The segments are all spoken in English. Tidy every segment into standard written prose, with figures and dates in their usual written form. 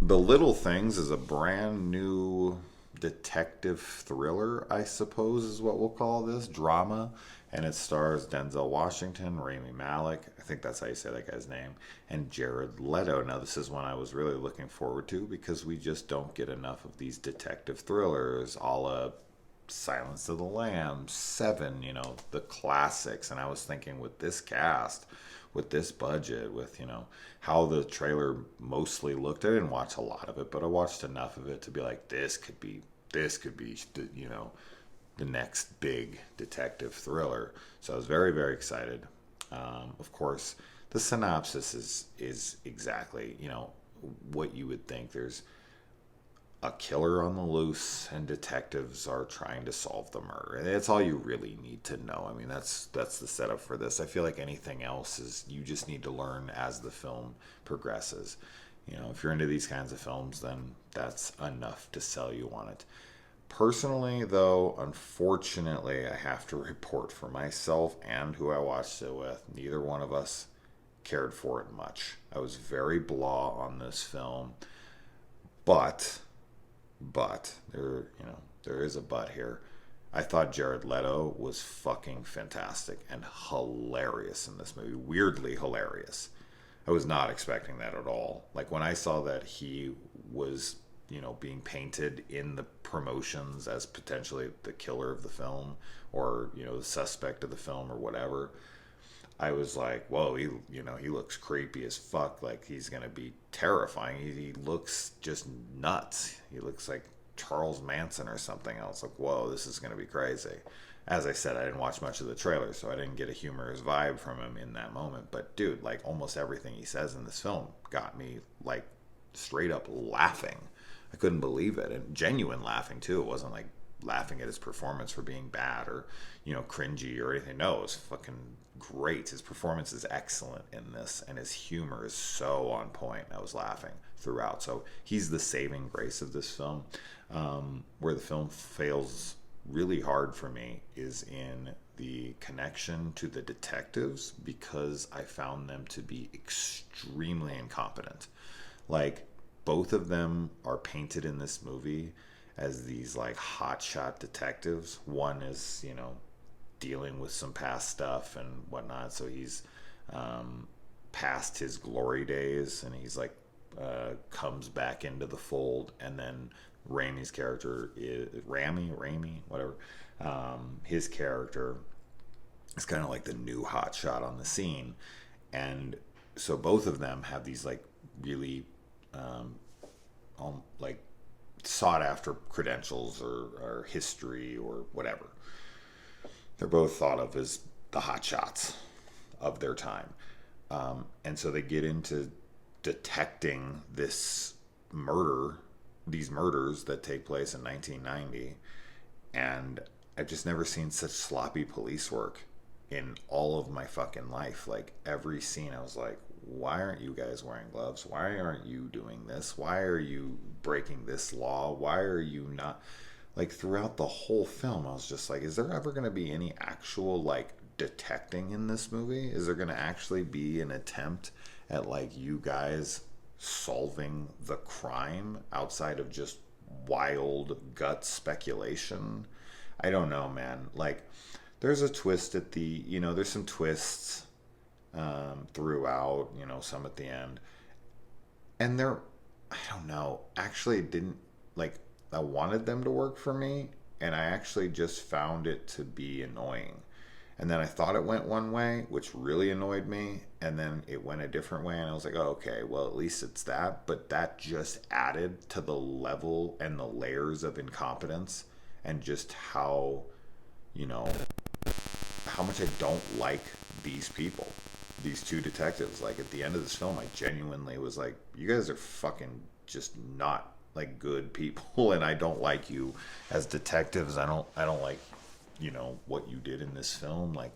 The Little Things is a brand new detective thriller, I suppose is what we'll call this drama, and it stars Denzel Washington, Rami Malek, I think that's how you say that guy's name, and Jared Leto. Now, this is one I was really looking forward to because we just don't get enough of these detective thrillers, a la Silence of the Lambs, Seven, the classics. And I was thinking with this cast, with this budget, with, how the trailer mostly looked. I didn't watch a lot of it, but I watched enough of it to be like, this could be, the next big detective thriller. So I was very, very excited. Of course, the synopsis is exactly, what you would think. There's a killer on the loose and detectives are trying to solve the murder. And that's all you really need to know. I mean, that's the setup for this. I feel like anything else is you just need to learn as the film progresses. If you're into these kinds of films, then that's enough to sell you on it. Personally, though, unfortunately, I have to report for myself and who I watched it with, neither one of us cared for it much. I was very blah on this film, but there is a but here. I thought Jared Leto was fucking fantastic and hilarious in this movie. Weirdly hilarious. I was not expecting that at all. Like when I saw that he was, being painted in the promotions as potentially the killer of the film or, the suspect of the film or whatever, I was like, whoa, he looks creepy as fuck. Like he's gonna be terrifying. He looks just nuts. He looks like Charles Manson or something else. Like, whoa, this is gonna be crazy. As I said, I didn't watch much of the trailer, so I didn't get a humorous vibe from him in that moment. But dude, like almost everything he says in this film got me like straight up laughing. I couldn't believe it, and genuine laughing too. It wasn't like laughing at his performance for being bad or cringy or anything. No, it was fucking great. His performance is excellent in this, and his humor is so on point. I was laughing throughout. So he's the saving grace of this film. Where the film fails really hard for me is in the connection to the detectives, because I found them to be extremely incompetent. Like both of them are painted in this movie as these like hotshot detectives. One is, dealing with some past stuff and whatnot, so he's past his glory days, and he's like comes back into the fold. And then Rami's character is Rami, whatever. His character is kind of like the new hotshot on the scene, and so both of them have these like really like sought after credentials or history or whatever. They're both thought of as the hot shots of their time. And so they get into detecting these murders that take place in 1990. And I've just never seen such sloppy police work in all of my fucking life. Like every scene, I was like, why aren't you guys wearing gloves? Why aren't you doing this? Why are you breaking this law? Why are you not? Like throughout the whole film, I was just like, is there ever going to be any actual like detecting in this movie? Is there going to actually be an attempt at like you guys solving the crime outside of just wild gut speculation? I don't know, man. Like there's a twist at there's some twists throughout, some at the end. And I don't know, actually didn't like, I wanted them to work for me, and I actually just found it to be annoying. And then I thought it went one way, which really annoyed me, and then it went a different way, and I was like, oh, okay, well, at least it's that. But that just added to the level and the layers of incompetence and just how much I don't like these people, these two detectives. Like at the end of this film, I genuinely was like, you guys are fucking just not like good people, and I don't like you as detectives. I don't like what you did in this film. Like,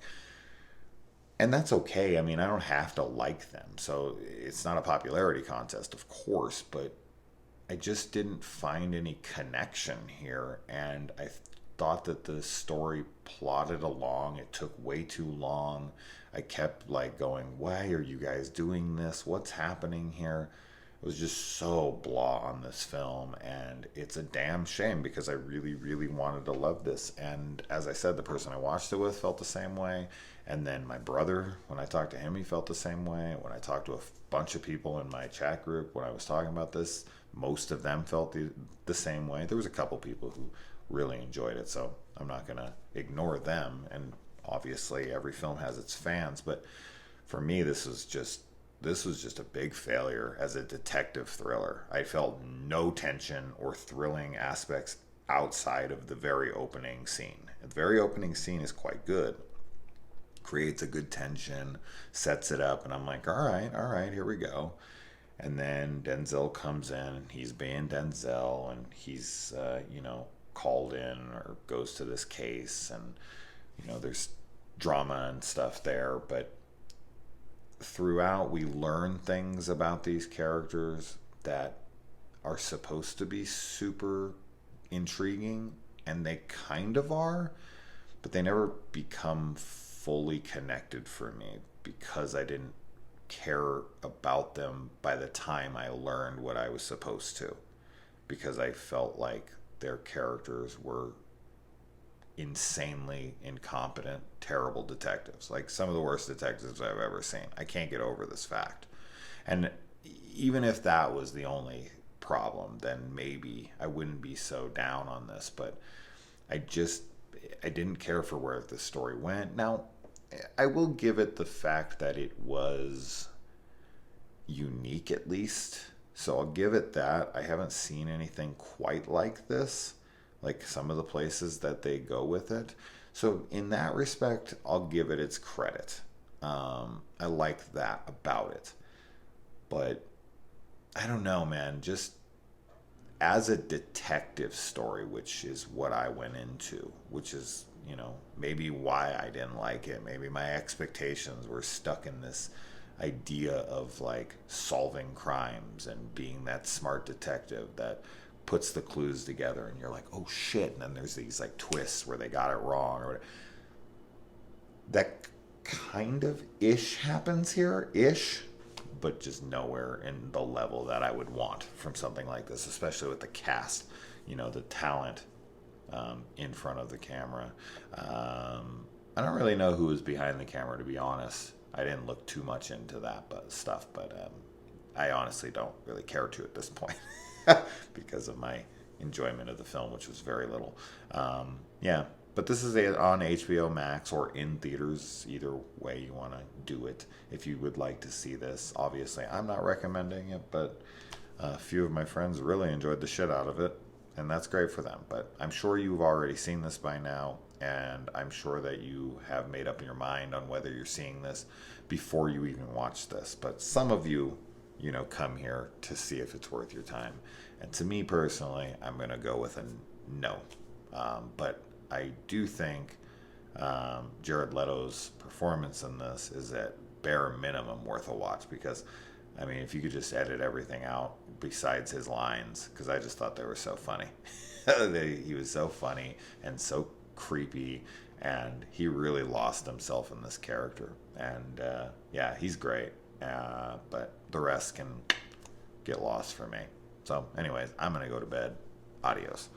and that's okay. I mean, I don't have to like them, so it's not a popularity contest, of course, but I just didn't find any connection here, and I thought that the story plodded along. It took way too long. I kept like going, why are you guys doing this? What's happening here? was just so blah on this film, and it's a damn shame because I really, really wanted to love this. And as I said, the person I watched it with felt the same way. And then my brother, when I talked to him, he felt the same way. When I talked to a bunch of people in my chat group when I was talking about this, most of them felt the same way. There was a couple people who really enjoyed it, so I'm not going to ignore them. And obviously, every film has its fans, but for me, this was just a big failure as a detective thriller. I felt no tension or thrilling aspects outside of the very opening scene. The very opening scene is quite good, creates a good tension, sets it up, and I'm like, all right, here we go. And then Denzel comes in, he's being Denzel, and he's, called in or goes to this case, and, there's drama and stuff there, but throughout we learn things about these characters that are supposed to be super intriguing, and they kind of are, but they never become fully connected for me because I didn't care about them by the time I learned what I was supposed to, because I felt like their characters were insanely incompetent, terrible detectives. Like some of the worst detectives I've ever seen. I can't get over this fact. And even if that was the only problem, then maybe I wouldn't be so down on this. But I didn't care for where the story went. Now, I will give it the fact that it was unique at least. So I'll give it that. I haven't seen anything quite like this, like some of the places that they go with it. So in that respect, I'll give it its credit. I like that about it. But I don't know, man. Just as a detective story, which is what I went into, which is, maybe why I didn't like it. Maybe my expectations were stuck in this idea of like solving crimes and being that smart detective that puts the clues together and you're like, oh shit, and then there's these like twists where they got it wrong, or that kind of ish happens here ish, but just nowhere in the level that I would want from something like this, especially with the cast, the talent in front of the camera. I don't really know who was behind the camera, to be honest. I didn't look too much into that stuff, but I honestly don't really care to at this point because of my enjoyment of the film, which was very little. Yeah, but this is on HBO Max or in theaters, either way you want to do it. If you would like to see this, obviously I'm not recommending it, but a few of my friends really enjoyed the shit out of it, and that's great for them. But I'm sure you've already seen this by now, and I'm sure that you have made up your mind on whether you're seeing this before you even watch this. But some of you, come here to see if it's worth your time. And to me personally, I'm going to go with a no. But I do think Jared Leto's performance in this is at bare minimum worth a watch, because I mean, if you could just edit everything out besides his lines, because I just thought they were so funny. He was so funny and so creepy, and he really lost himself in this character. And yeah, he's great, but the rest can get lost for me. So anyways, I'm going to go to bed. Adios.